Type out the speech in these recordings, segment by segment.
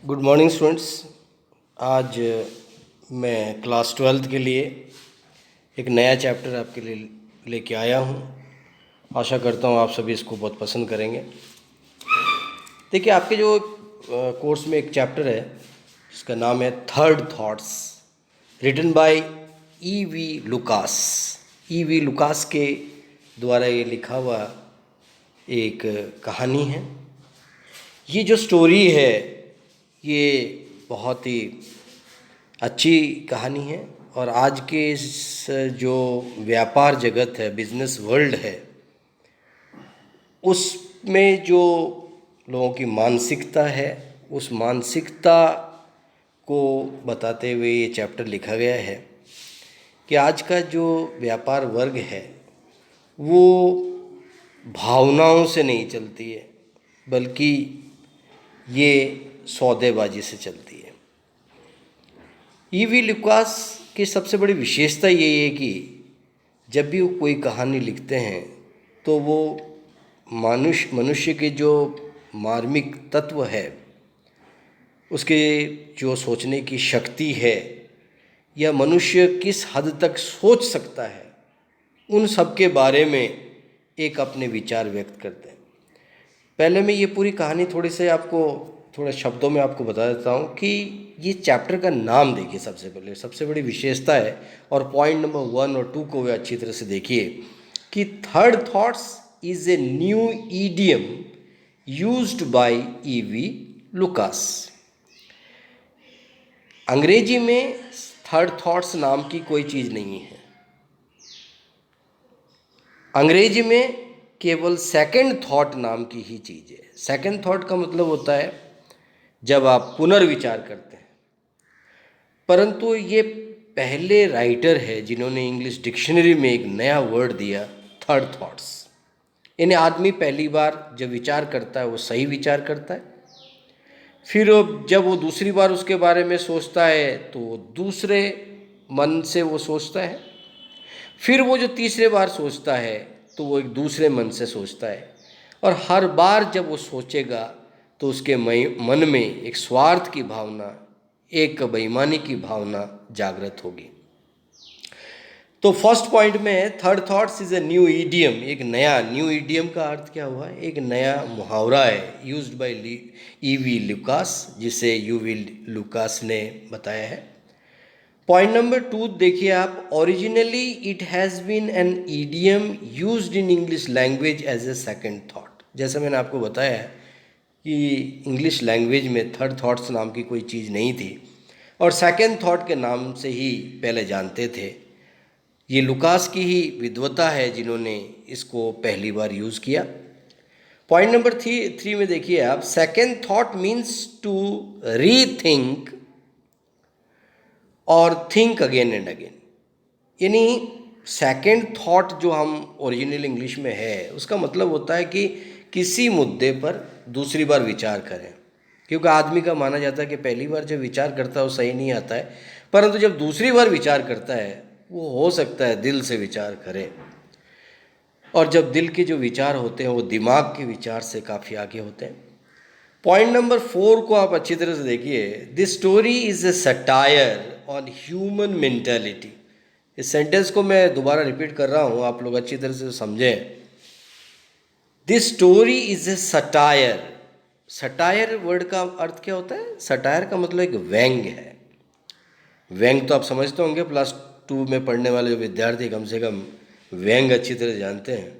Good morning students. आज मैं class twelfth के लिए एक नया चैप्टर आपके लिए लेके आया हूँ। आशा करता हूँ आप सभी इसको बहुत पसंद करेंगे। देखिए, आपके जो कोर्स में एक चैप्टर है जिसका नाम है third thoughts, written by V Lucas. V Lucas के द्वारा ये लिखा हुआ एक कहानी है। ये जो स्टोरी है ये बहुत ही अच्छी कहानी है और आज के इस जो व्यापार जगत है, बिजनेस वर्ल्ड है, उसमें जो लोगों की मानसिकता है, उस मानसिकता को बताते हुए ये चैप्टर लिखा गया है कि आज का जो व्यापार वर्ग है वो भावनाओं से नहीं चलती है, बल्कि ये सौदेबाजी से चलती है। वी लुकास की सबसे बड़ी विशेषता ये है कि जब भी वो कोई कहानी लिखते हैं तो वो मनुष्य के जो मार्मिक तत्व है, उसके जो सोचने की शक्ति है या मनुष्य किस हद तक सोच सकता है, उन सब के बारे में एक अपने विचार व्यक्त करते हैं। पहले मैं ये पूरी कहानी थोड़े शब्दों में आपको बता देता हूँ कि ये चैप्टर का नाम देखिए। सबसे पहले सबसे बड़ी विशेषता है, और पॉइंट नंबर 1 और 2 को वे अच्छी तरह से देखिए कि third thoughts is a new idiom used by V Lucas. अंग्रेजी में थर्ड थॉट्स नाम की कोई चीज़ नहीं है। अंग्रेजी में केवल सेकंड थॉट नाम की ही चीज़ है। सेकंड थॉट का मतलब होता है जब आप पुनर्विचार करते हैं। परंतु ये पहले राइटर है जिन्होंने इंग्लिश डिक्शनरी में एक नया वर्ड दिया, थर्ड थॉट्स। इन्हें आदमी पहली बार जब विचार करता है वो सही विचार करता है, फिर जब वो दूसरी बार उसके बारे में सोचता है तो वो दूसरे मन से वो सोचता है, फिर वो जो तीसरे बार सोचता है तो वो एक दूसरे मन से सोचता है, और हर बार जब वो सोचेगा तो उसके मन में एक स्वार्थ की भावना, एक बेईमानी की भावना जागृत होगी। तो फर्स्ट पॉइंट में है third thoughts is a new idiom. एक नया, न्यू ईडियम का अर्थ क्या हुआ? एक नया मुहावरा है यूज्ड बाय वी लुकास, जिसे वी लुकास ने बताया है। पॉइंट नंबर 2 देखिए आप, originally it has been an idiom used in English language as a second thought. जैसा मैंने आपको बताया है कि इंग्लिश लैंग्वेज में थर्ड थॉट्स नाम की कोई चीज़ नहीं थी और सेकंड थॉट के नाम से ही पहले जानते थे। ये लुकास की ही विद्वता है जिन्होंने इसको पहली बार यूज़ किया। पॉइंट नंबर 3 में देखिए आप, second thought means to rethink और थिंक अगेन एंड अगेन। यानी सेकंड थॉट जो हम ओरिजिनल इंग्लिश में है, उसका मतलब होता है कि किसी मुद्दे पर दूसरी बार विचार करें। क्योंकि आदमी का माना जाता है कि पहली बार जब विचार करता है वो सही नहीं आता है, परंतु जब दूसरी बार विचार करता है वो हो सकता है दिल से विचार करे, और जब दिल के जो विचार होते हैं वो दिमाग के विचार से काफ़ी आगे होते हैं। पॉइंट नंबर 4 को आप अच्छी तरह से देखिए, this story is a satire on human mentality. इस सेंटेंस को मैं दोबारा रिपीट कर रहा हूँ, आप लोग अच्छी तरह से समझें। This story is a satire. Satire word का अर्थ क्या होता है? सटायर का मतलब एक व्यंग है। व्यंग तो आप समझते होंगे, +2 में पढ़ने वाले जो विद्यार्थी कम से कम व्यंग अच्छी तरह जानते हैं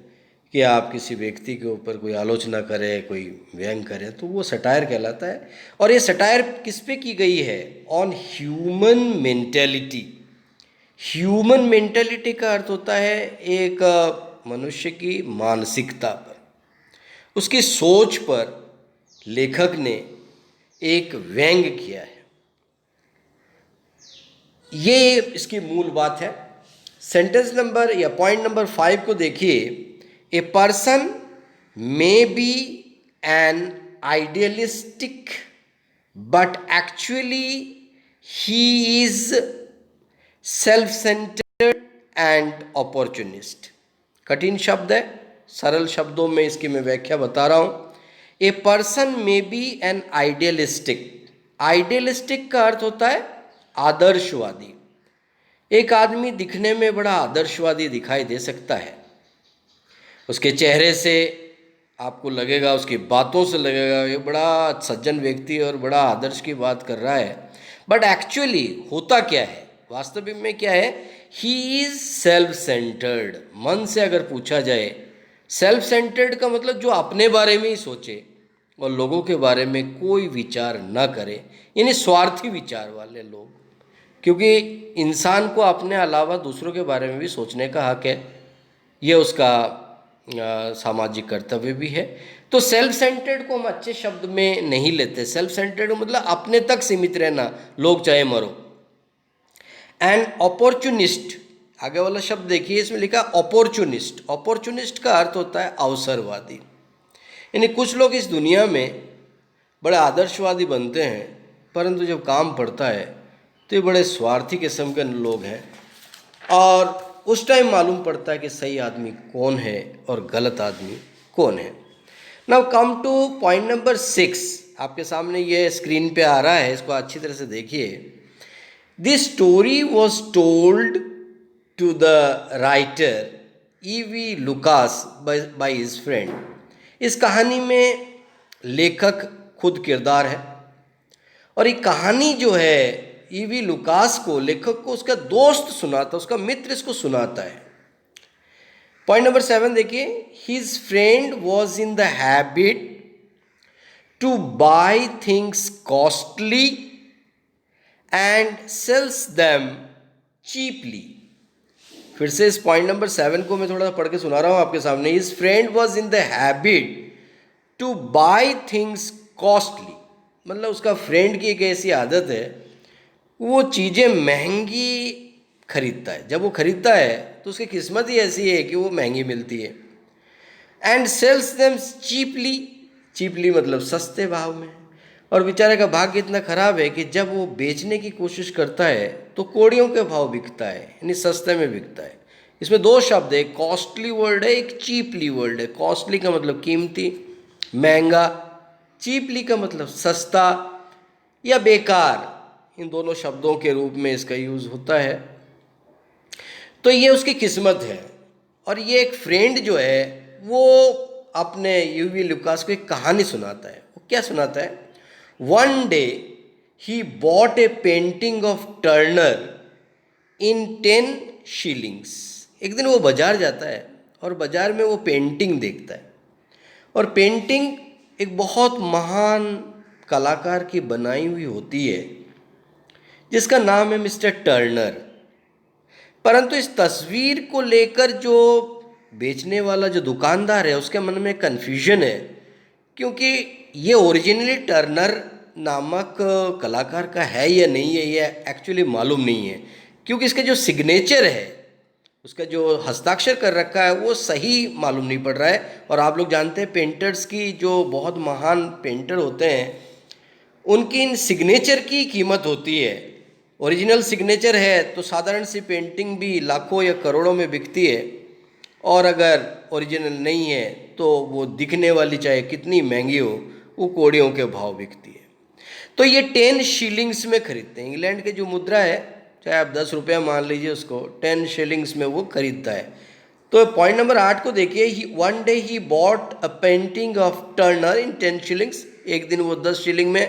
कि आप किसी व्यक्ति के ऊपर कोई आलोचना करें, कोई व्यंग करें, तो वो सटायर कहलाता है। और ये सटायर किस पे की गई है? On human mentality. Human mentality का अर्थ होता है एक मनुष्य की मानसिकता पर, उसकी सोच पर लेखक ने एक व्यंग किया है। ये इसकी मूल बात है। सेंटेंस नंबर या पॉइंट नंबर 5 को देखिए, a person may be N idealistic but actually he is self centred and opportunist. कठिन शब्द है, सरल शब्दों में इसकी मैं व्याख्या बता रहा हूं। A person may be N idealistic, idealistic का अर्थ होता है आदर्शवादी। एक आदमी दिखने में बड़ा आदर्शवादी दिखाई दे सकता है, उसके चेहरे से आपको लगेगा, उसकी बातों से लगेगा ये बड़ा सज्जन व्यक्ति और बड़ा आदर्श की बात कर रहा है, बट एक्चुअली होता क्या है, वास्तविक में क्या है, ही इज सेल्फ सेंटर्ड। मन से अगर पूछा जाए, सेल्फ सेंटर्ड का मतलब जो अपने बारे में ही सोचे और लोगों के बारे में कोई विचार ना करे, यानी स्वार्थी विचार वाले लोग। क्योंकि इंसान को अपने अलावा दूसरों के बारे में भी सोचने का हक है, ये उसका सामाजिक कर्तव्य भी है। तो सेल्फ सेंटर्ड को हम अच्छे शब्द में नहीं लेते। सेल्फ सेंटर्ड मतलब अपने तक सीमित रहना, लोग चाहे मरो। एंड अपॉर्चुनिस्ट, आगे वाला शब्द देखिए, इसमें लिखा अपॉर्चुनिस्ट। अपॉर्चुनिस्ट का अर्थ होता है अवसरवादी। यानी कुछ लोग इस दुनिया में बड़े आदर्शवादी बनते हैं, परंतु जब काम पड़ता है तो ये बड़े स्वार्थी किस्म के लोग हैं, और उस टाइम मालूम पड़ता है कि सही आदमी कौन है और गलत आदमी कौन है। Now come two point number 6। आपके सामने ये स्क्रीन पे आ रहा है, इसको अच्छी तरह से देखिए। This story was told to the writer E.V. Lucas by his friend. इस कहानी में लेखक खुद किरदार है, और ये कहानी जो है E.V. लुकास को, लेखक को उसका दोस्त सुनाता, उसका मित्र इसको सुनाता है। पॉइंट नंबर 7 देखिए। His friend was in the habit to buy things costly and sells them cheaply. फिर से इस पॉइंट नंबर 7 को मैं थोड़ा पढ़ के सुना रहा हूं आपके सामने। His friend was in the habit to buy things costly, मतलब उसका फ्रेंड की एक ऐसी आदत है, वो चीज़ें महंगी खरीदता है। जब वो खरीदता है तो उसकी किस्मत ही ऐसी है कि वो महंगी मिलती है। And sells them cheaply, cheaply मतलब सस्ते भाव में। और बेचारे का भाग्य इतना खराब है कि जब वो बेचने की कोशिश करता है तो कोड़ियों के भाव बिकता है, यानी सस्ते में बिकता है। इसमें दो शब्द है, कॉस्टली वर्ड है, एक चीपली वर्ड है। कॉस्टली का मतलब कीमती, महंगा। चीपली का मतलब सस्ता या बेकार। इन दोनों शब्दों के रूप में इसका यूज़ होता है। तो ये उसकी किस्मत है। और ये एक फ्रेंड जो है वो अपने E.V. लुकास को एक कहानी सुनाता है। वो क्या सुनाता है? One day he bought A painting of Turner in 10 shillings। एक दिन वो बाजार जाता है और बाजार में वो पेंटिंग देखता है, और पेंटिंग एक बहुत महान कलाकार की बनाई हुई होती है जिसका नाम है मिस्टर टर्नर। परंतु इस तस्वीर को लेकर जो बेचने वाला, जो दुकानदार है, उसके मन में कन्फ्यूजन है, क्योंकि ये ओरिजिनली टर्नर नामक कलाकार का है या नहीं है, ये एक्चुअली मालूम नहीं है। क्योंकि इसका जो सिग्नेचर है, उसका जो हस्ताक्षर कर रखा है, वो सही मालूम नहीं पड़ रहा है। और आप लोग जानते हैं पेंटर्स की, जो बहुत महान पेंटर होते हैं, उनकी इन सिग्नेचर की कीमत होती है। ओरिजिनल सिग्नेचर है तो साधारण सी पेंटिंग भी लाखों या करोड़ों में बिकती है, और अगर ओरिजिनल नहीं है तो वो दिखने वाली चाहे कितनी महंगी हो, वो कौड़ियों के भाव बिकती है। तो ये 10 shillings में खरीदते हैं। इंग्लैंड के जो मुद्रा है, चाहे आप 10 रुपया मान लीजिए उसको, 10 shillings में वो खरीदता है। तो पॉइंट नंबर 8 को देखिए। One day he bought a painting of Turner in 10 shillings। एक दिन वो 10 shilling में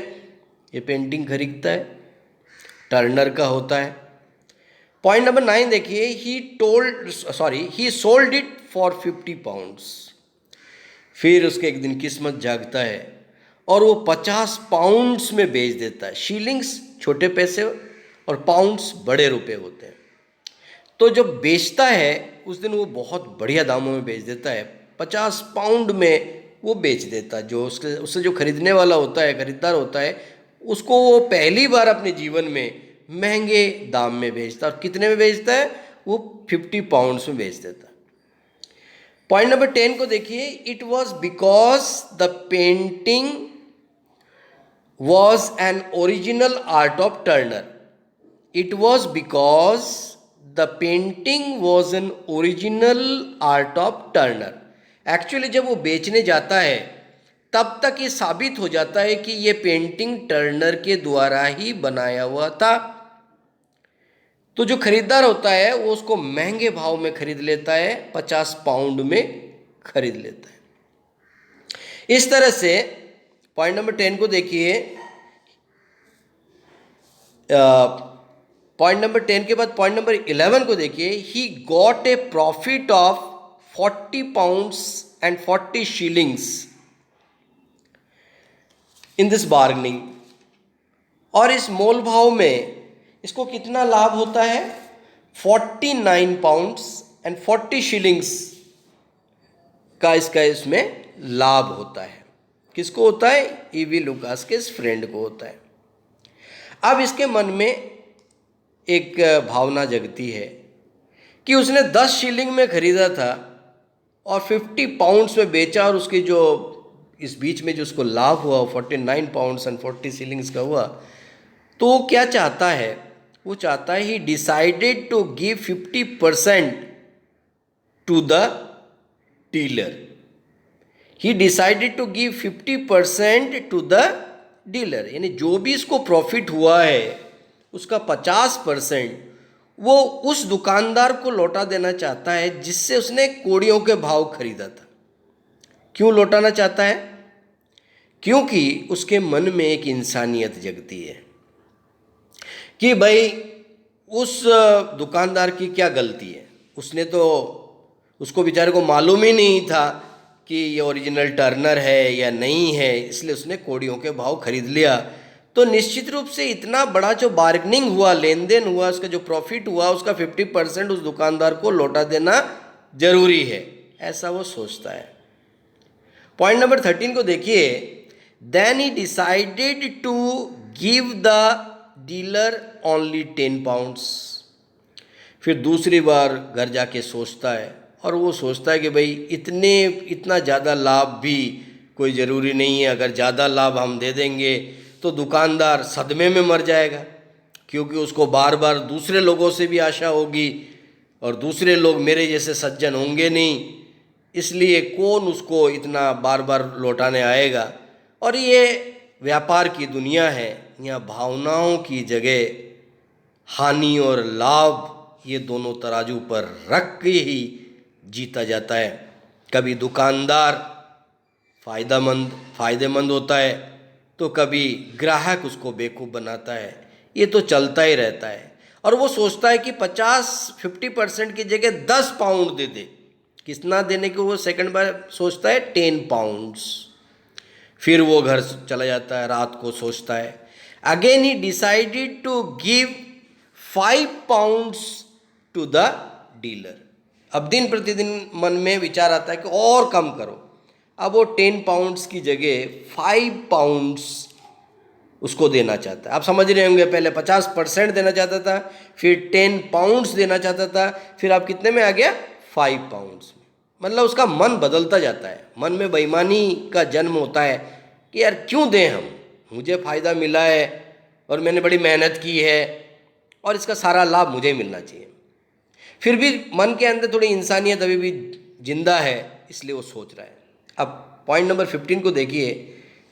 ये पेंटिंग खरीदता है, टर्नर का होता है। पॉइंट नंबर 9 देखिए। ही सोल्ड इट फॉर 50 pounds। फिर उसके एक दिन किस्मत जागता है और वो 50 पाउंड्स में बेच देता है। शीलिंग्स छोटे पैसे और पाउंड्स बड़े रुपए होते हैं। तो जब बेचता है उस दिन वो बहुत बढ़िया दामों में बेच देता है, 50 पाउंड में वो बेच देता है। जो उससे जो खरीदने वाला होता है, खरीदार होता है, उसको वो पहली बार अपने जीवन में महंगे दाम में बेचता है। और कितने में बेचता है? वो 50 पाउंड्स में बेच देता है। पॉइंट नंबर 10 को देखिए। It was because the painting was an original art of Turner. It was because the painting was an original art of Turner. Actually जब वो बेचने जाता है तब तक ये साबित हो जाता है कि ये पेंटिंग टर्नर के द्वारा ही बनाया हुआ था। तो जो खरीदार होता है वो उसको महंगे भाव में खरीद लेता है, 50 पाउंड में खरीद लेता है। इस तरह से पॉइंट नंबर 10 को देखिए। पॉइंट नंबर 10 के बाद पॉइंट नंबर 11 को देखिए। He got a profit of 40 pounds and 40 shillings in this bargaining. और इस मोल भाव में इसको कितना लाभ होता है? 49 पाउंड्स एंड 40 शीलिंग्स का इसका इसमें लाभ होता है। किसको होता है? ईवी लुकास के इस फ्रेंड को होता है। अब इसके मन में एक भावना जगती है कि उसने 10 शीलिंग में खरीदा था और 50 पाउंड्स में बेचा, और उसके जो इस बीच में जो उसको लाभ हुआ 49 पाउंड्स एंड 40 शीलिंग्स का हुआ। तो वो क्या चाहता है? वो चाहता है he decided to give 50% to the dealer. He decided to give 50% to the dealer, यानी जो भी इसको प्रॉफिट हुआ है उसका 50% वो उस दुकानदार को लौटा देना चाहता है जिससे उसने कोड़ियों के भाव खरीदा था। क्यों लौटाना चाहता है? क्योंकि उसके मन में एक इंसानियत जगती है कि भाई उस दुकानदार की क्या गलती है। उसने तो, उसको बेचारे को मालूम ही नहीं था कि ये ओरिजिनल टर्नर है या नहीं है, इसलिए उसने कोड़ियों के भाव खरीद लिया। तो निश्चित रूप से इतना बड़ा जो बार्गेनिंग हुआ, लेन देन हुआ, उसका जो प्रॉफिट हुआ उसका 50% उस दुकानदार को लौटा देना जरूरी है, ऐसा वो सोचता है। पॉइंट नंबर 13 को देखिए। Then he decided to give the dealer only 10 pounds. फिर दूसरी बार घर जाके सोचता है, और वो सोचता है कि भाई इतना ज़्यादा लाभ भी कोई ज़रूरी नहीं है। अगर ज़्यादा लाभ हम दे देंगे तो दुकानदार सदमे में मर जाएगा, क्योंकि उसको बार बार दूसरे लोगों से भी आशा होगी और दूसरे लोग मेरे जैसे सज्जन होंगे नहीं, इसलिए कौन उसको इतना बार बार लौटाने आएगा। और ये व्यापार की दुनिया है, यहाँ भावनाओं की जगह हानि और लाभ ये दोनों तराजू पर रख के ही जीता जाता है। कभी दुकानदार फायदेमंद होता है तो कभी ग्राहक उसको बेवकूफ़ बनाता है। ये तो चलता ही रहता है। और वो सोचता है कि 50% की जगह 10 पाउंड दे दे। कितना देने को वो सेकंड बार सोचता है? 10 पाउंड्स। फिर वो घर चला जाता है, रात को सोचता है। Again he decided to give 5 pounds to the dealer. अब दिन प्रतिदिन मन में विचार आता है कि और कम करो। अब वो 10 पाउंड्स की जगह 5 पाउंड्स उसको देना चाहता है। आप समझ रहे होंगे, पहले 50% देना चाहता था, फिर 10 पाउंड्स देना चाहता था, फिर आप कितने में आ गया? 5 पाउंड्स में। मतलब उसका मन बदलता जाता है। मन में बेईमानी का जन्म होता है कि यार क्यों दें हम, मुझे फ़ायदा मिला है और मैंने बड़ी मेहनत की है और इसका सारा लाभ मुझे मिलना चाहिए। फिर भी मन के अंदर थोड़ी इंसानियत अभी भी जिंदा है, इसलिए वो सोच रहा है। अब पॉइंट नंबर 15 को देखिए।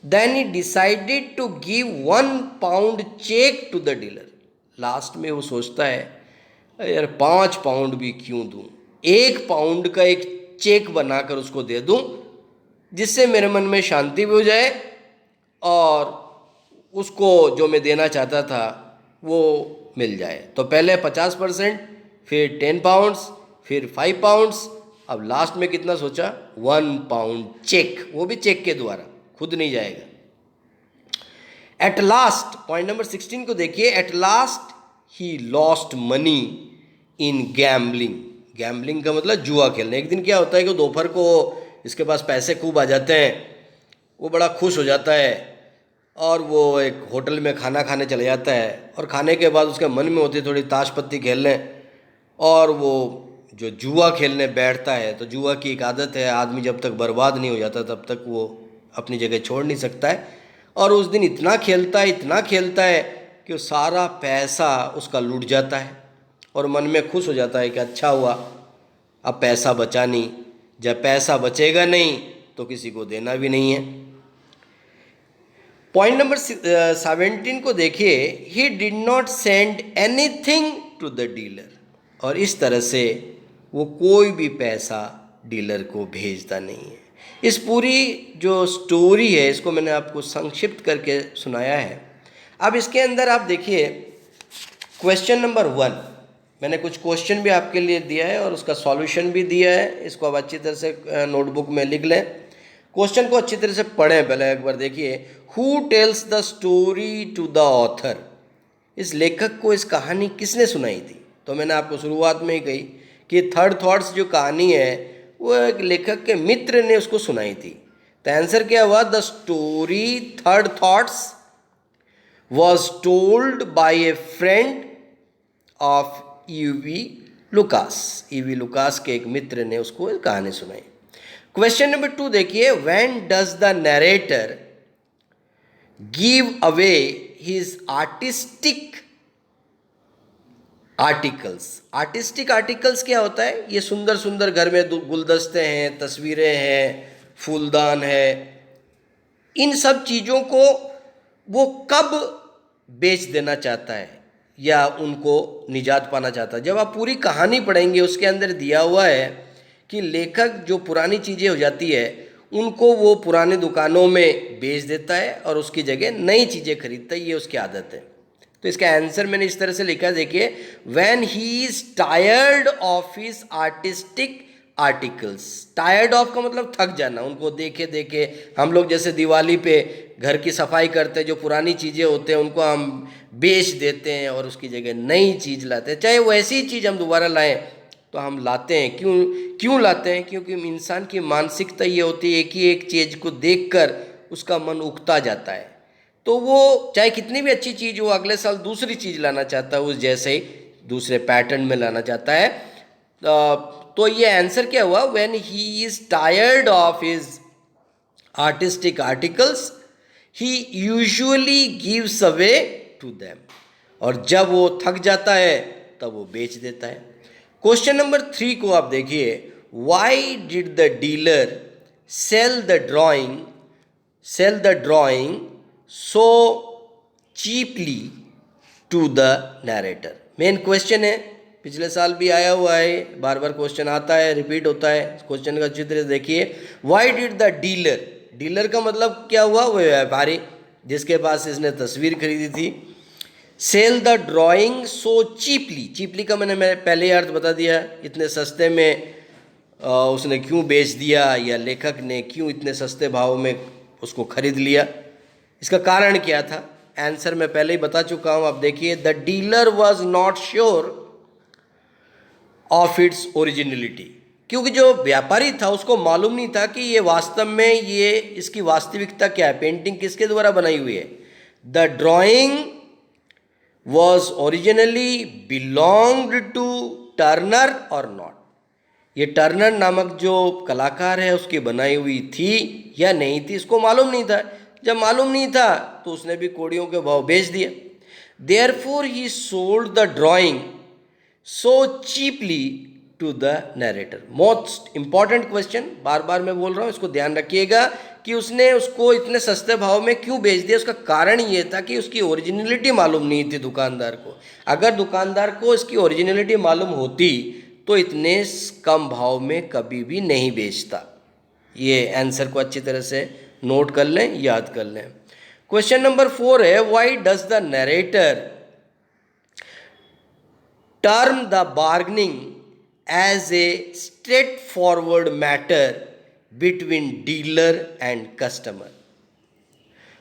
Then he decided to give 1 pound cheque to the dealer. Last में वो सोचता है यार 5 पाउंड भी क्यों दूं, 1 पाउंड का एक चेक बनाकर उसको दे दूं, जिससे मेरे मन में शांति भी हो जाए और उसको जो मैं देना चाहता था वो मिल जाए। तो पहले 50%, फिर 10 पाउंड्स, फिर 5 पाउंड्स, अब लास्ट में कितना सोचा? 1 पाउंड चेक, वो भी चेक के द्वारा, खुद नहीं जाएगा। एट लास्ट, पॉइंट नंबर 16 को देखिए। At last he lost money in gambling. Gambling का मतलब जुआ खेलना। एक दिन क्या होता है कि दोपहर को इसके पास पैसे खूब आ जाते हैं, वो बड़ा खुश हो जाता है और वो एक होटल में खाना खाने चले जाता है। और खाने के बाद उसके मन में होती थोड़ी ताश पत्ती खेल लें, और वो जो जुआ खेलने बैठता है। तो जुआ की एक आदत है, आदमी जब तक बर्बाद नहीं हो जाता तब तक वो अपनी जगह छोड़ नहीं सकता है। और उस दिन इतना खेलता है कि वो सारा पैसा उसका लूट जाता है और मन में खुश हो जाता है कि अच्छा हुआ, अब पैसा बचा नहीं। जब पैसा बचेगा नहीं तो किसी को देना भी नहीं है। पॉइंट नंबर 17 को देखिए, he did not send anything to the dealer, और इस तरह से वो कोई भी पैसा डीलर को भेजता नहीं है। इस पूरी जो स्टोरी है इसको मैंने आपको संक्षिप्त करके सुनाया है। अब इसके अंदर आप देखिए क्वेश्चन नंबर 1, मैंने कुछ क्वेश्चन भी आपके लिए दिया है और उसका सॉल्यूशन भी दिया है, इसको आप अच्छी तरह से नोटबुक में लिख लें। क्वेश्चन को अच्छी तरह से पढ़ें, पहले एक बार देखिए। Who tells the story to the author, इस लेखक को इस कहानी किसने सुनाई थी? तो मैंने आपको शुरुआत में ही कही कि थर्ड थॉट्स जो कहानी है वो एक लेखक के मित्र ने उसको सुनाई थी। तो आंसर क्या हुआ? The story third thoughts was told by A friend of EV Lucas. EV Lucas के एक मित्र ने उसको कहानी सुनाई। क्वेश्चन नंबर 2 देखिए, when does the narrator give away his artistic articles. Artistic articles क्या होता है? ये सुंदर सुंदर घर में गुलदस्ते हैं, तस्वीरें हैं, फूलदान है, इन सब चीज़ों को वो कब बेच देना चाहता है या उनको निजात पाना चाहता है? जब आप पूरी कहानी पढ़ेंगे उसके अंदर दिया हुआ है कि लेखक जो पुरानी चीज़ें हो जाती है उनको वो पुरानी दुकानों में बेच देता है और उसकी जगह नई चीज़ें खरीदता है, ये उसकी आदत है। तो इसका आंसर मैंने इस तरह से लिखा, देखिए, when he is tired of his artistic articles. Tired of का मतलब थक जाना, उनको देखे देखे। हम लोग जैसे दिवाली पे घर की सफाई करते हैं, जो पुरानी चीज़ें होते हैं उनको हम बेच देते हैं और उसकी जगह नई चीज़ लाते हैं। चाहे वैसी चीज़ हम दोबारा लाएं तो हम लाते हैं। क्यों लाते हैं? क्योंकि इंसान की मानसिकता ये होती है, एक ही एक चीज़ को देखकर उसका मन उकता जाता है। तो वो चाहे कितनी भी अच्छी चीज़ हो, अगले साल दूसरी चीज़ लाना चाहता है, उस जैसे ही दूसरे पैटर्न में लाना चाहता है। तो ये आंसर क्या हुआ? When he is tired of his artistic articles he usually gives away to them, और जब वो थक जाता है तब वो बेच देता है। क्वेश्चन नंबर 3 को आप देखिए, why did the dealer sell the drawing so cheaply to the narrator? Main question है, पिछले साल भी आया हुआ है, बार बार क्वेश्चन आता है, रिपीट होता है। क्वेश्चन का चित्र देखिए, why did the dealer, dealer का मतलब क्या हुआ? वो व्यापारी जिसके पास इसने तस्वीर खरीदी थी। Sell the drawing so cheaply, cheaply का मैंने पहले ही अर्थ बता दिया, इतने सस्ते में उसने क्यों बेच दिया, या लेखक ने क्यों इतने सस्ते भाव में उसको खरीद लिया, इसका कारण क्या था? आंसर मैं पहले ही बता चुका हूं। आप देखिए, the dealer was not sure of its originality, क्योंकि जो व्यापारी था उसको मालूम नहीं था कि ये वास्तव में ये इसकी वास्तविकता क्या है, पेंटिंग किसके द्वारा बनाई हुई है। The drawing was originally belonged to Turner और नॉट, ये टर्नर नामक जो कलाकार है उसकी बनाई हुई थी या नहीं थी, इसको मालूम नहीं था। जब मालूम नहीं था तो उसने भी कोड़ियों के भाव बेच दिया। Therefore he sold the drawing so cheaply to the narrator. Most important question, बार बार मैं बोल रहा हूँ, इसको ध्यान रखिएगा कि उसने उसको इतने सस्ते भाव में क्यों बेच दिया। उसका कारण ये था कि उसकी ओरिजिनलिटी मालूम नहीं थी दुकानदार को। अगर दुकानदार को इसकी ओरिजिनलिटी मालूम होती तो इतने कम भाव में कभी भी नहीं बेचता। ये आंसर को अच्छी तरह से नोट कर लें, याद कर लें। क्वेश्चन नंबर 4 है, why does the narrator term the bargaining as a straight forward matter between dealer and customer?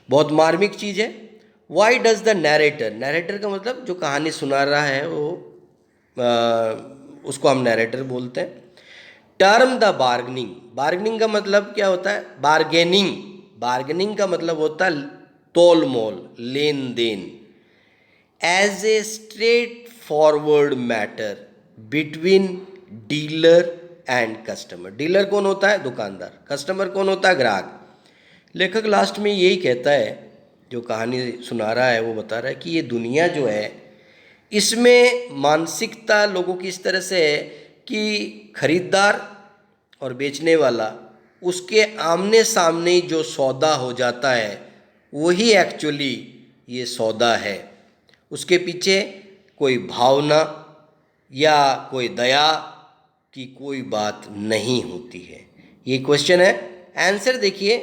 बहुत मार्मिक चीज़ है। Why does the narrator, narrator का मतलब जो कहानी सुना रहा है वो उसको हम नरेटर बोलते हैं। टर्म द बार्गेनिंग, बार्गेनिंग का मतलब क्या होता है? बार्गेनिंग, बार्गेनिंग का मतलब होता है तोल मोल, लेन देन। As a straight forward matter between dealer and customer. Dealer कौन होता है? दुकानदार। कस्टमर कौन होता है? ग्राहक। लेखक लास्ट में यही कहता है, जो कहानी सुना रहा है वो बता रहा है कि ये दुनिया जो है इसमें मानसिकता लोगों की इस तरह से है कि खरीदार और बेचने वाला उसके आमने सामने जो सौदा हो जाता है वही एक्चुअली ये सौदा है। उसके पीछे कोई भावना या कोई दया की कोई बात नहीं होती है। ये क्वेश्चन है। आंसर देखिए,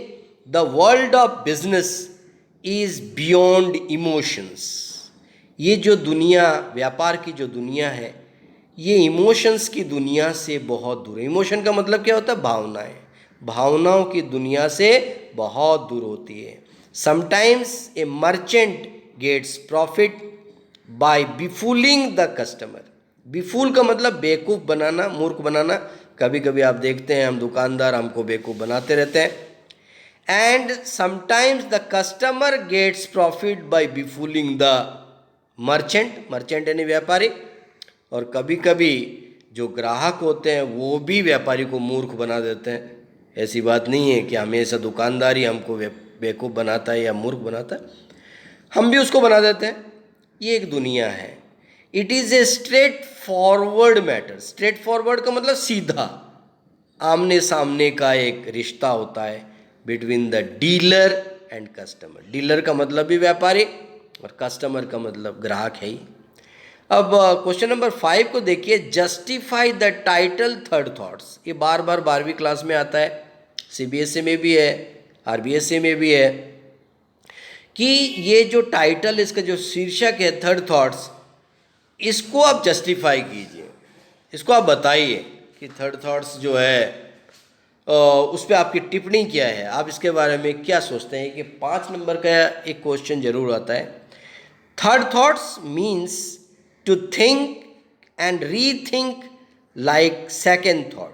the world of business is beyond emotions. ये जो दुनिया, व्यापार की जो दुनिया है, ये इमोशंस की दुनिया से बहुत दूर है। इमोशन का मतलब क्या होता है? भावनाएं। भावनाओं की दुनिया से बहुत दूर होती है। Sometimes a merchant gets profit by befooling the customer. Befool का मतलब बेवकूफ़ बनाना, मूर्ख बनाना। कभी कभी आप देखते हैं हम दुकानदार हमको बेवकूफ़ बनाते रहते हैं। And sometimes the customer gets profit by befooling the merchant. Merchant यानी व्यापारी। और कभी कभी जो ग्राहक होते हैं वो भी व्यापारी को मूर्ख बना देते हैं। ऐसी बात नहीं है कि हमेशा दुकानदार ही हमको बेवकूफ़ बनाता है या मूर्ख बनाता है, हम भी उसको बना देते हैं। ये एक दुनिया है। It is a straight forward matter. Straight forward का मतलब सीधा, आमने सामने का एक रिश्ता होता है between the dealer and customer. Dealer का मतलब भी व्यापारी और कस्टमर का मतलब ग्राहक है ही। अब क्वेश्चन नंबर 5 को देखिए, justify the title third thoughts. ये बार बार 12वीं क्लास में आता है, सीबीएसई में भी है, आरबीएसई में भी है, कि ये जो टाइटल, इसका जो शीर्षक है थर्ड थॉट्स, इसको आप जस्टिफाई कीजिए। इसको आप बताइए कि थर्ड थॉट्स जो है उस पर आपकी टिप्पणी क्या है, आप इसके बारे में क्या सोचते हैं। कि 5 नंबर का एक क्वेश्चन जरूर आता है। Third thoughts means to think and rethink like second thought.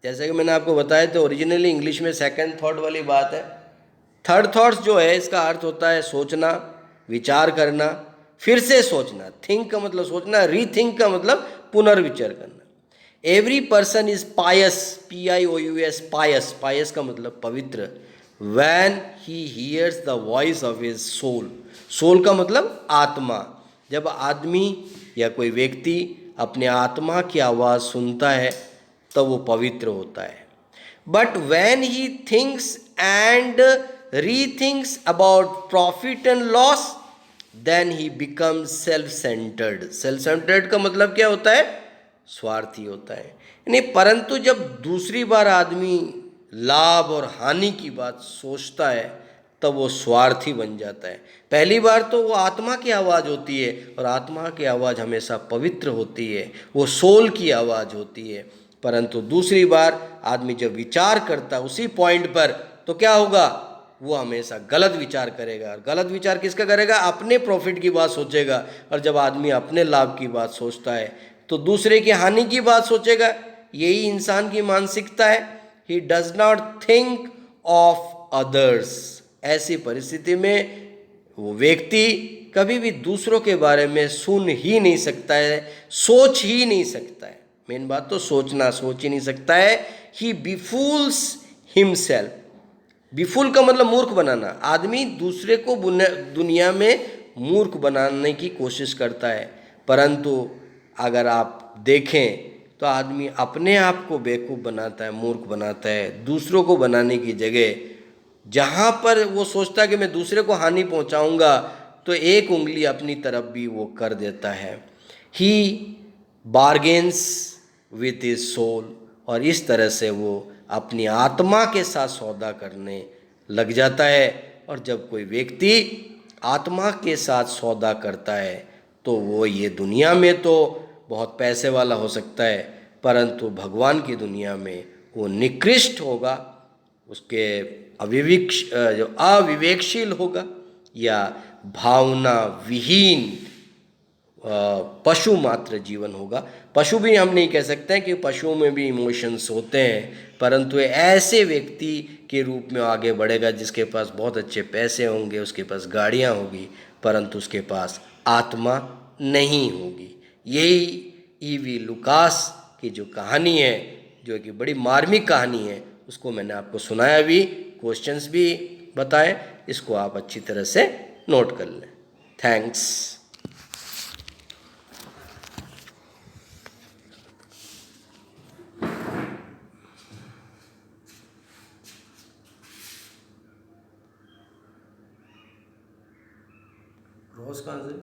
जैसे कि मैंने आपको बताया तो ओरिजिनली इंग्लिश में सेकेंड थॉट वाली बात है। थर्ड थॉट्स जो है इसका अर्थ होता है सोचना, विचार करना, फिर से सोचना। थिंक का मतलब सोचना, रीथिंक का मतलब पुनर्विचार करना। Every person is pious, PIOUS, pious. Pious का मतलब पवित्र। When he hears the voice of his soul. Soul का मतलब आत्मा। जब आदमी या कोई व्यक्ति अपने आत्मा की आवाज़ सुनता है तो वो पवित्र होता है। But when he thinks and rethinks about profit and loss, then he becomes self centred. Self centred का मतलब क्या होता है? स्वार्थी होता है। यानी परंतु जब दूसरी बार आदमी लाभ और हानि की बात सोचता है तब वो स्वार्थी बन जाता है। पहली बार तो वो आत्मा की आवाज़ होती है और आत्मा की आवाज़ हमेशा पवित्र होती है, वो सोल की आवाज़ होती है। परंतु दूसरी बार आदमी जब विचार करता है उसी पॉइंट पर, तो क्या होगा? वो हमेशा गलत विचार करेगा। और गलत विचार किसका करेगा? अपने प्रॉफिट की बात सोचेगा। और जब आदमी अपने लाभ की बात सोचता है तो दूसरे की हानि की बात सोचेगा। यही इंसान की मानसिकता है। He does not think of others. ऐसी परिस्थिति में वो व्यक्ति कभी भी दूसरों के बारे में सुन ही नहीं सकता है, सोच ही नहीं सकता है। मेन बात तो सोचना, सोच ही नहीं सकता है। ही बिफूल्स हिमसेल्फ। बिफुल का मतलब मूर्ख बनाना। आदमी दूसरे को दुनिया में मूर्ख बनाने की कोशिश करता है। परंतु अगर आप देखें तो आदमी अपने आप को बेवकूफ़ बनाता है, मूर्ख बनाता है। दूसरों को बनाने की जगह जहाँ पर वो सोचता है कि मैं दूसरे को हानि पहुँचाऊँगा, तो एक उंगली अपनी तरफ भी वो कर देता है। ही बार्गेन्स विथ हिज सोल। और इस तरह से वो अपनी आत्मा के साथ सौदा करने लग जाता है। और जब कोई व्यक्ति आत्मा के साथ सौदा करता है तो वो ये दुनिया में तो बहुत पैसे वाला हो सकता है, परंतु भगवान की दुनिया में वो निकृष्ट होगा। उसके जो अविवेकशील होगा या भावना विहीन पशु मात्र जीवन होगा। पशु भी हम नहीं कह सकते हैं कि पशुओं में भी इमोशंस होते हैं, परंतु ऐसे व्यक्ति के रूप में आगे बढ़ेगा जिसके पास बहुत अच्छे पैसे होंगे, उसके पास गाड़ियाँ होगी, परंतु उसके पास आत्मा नहीं होगी। यही ईवी लुकास की जो कहानी है, जो कि बड़ी मार्मिक कहानी है, उसको मैंने आपको सुनाया भी, क्वेश्चंस भी बताए। इसको आप अच्छी तरह से नोट कर लें। थैंक्स। रॉस कहाँ से?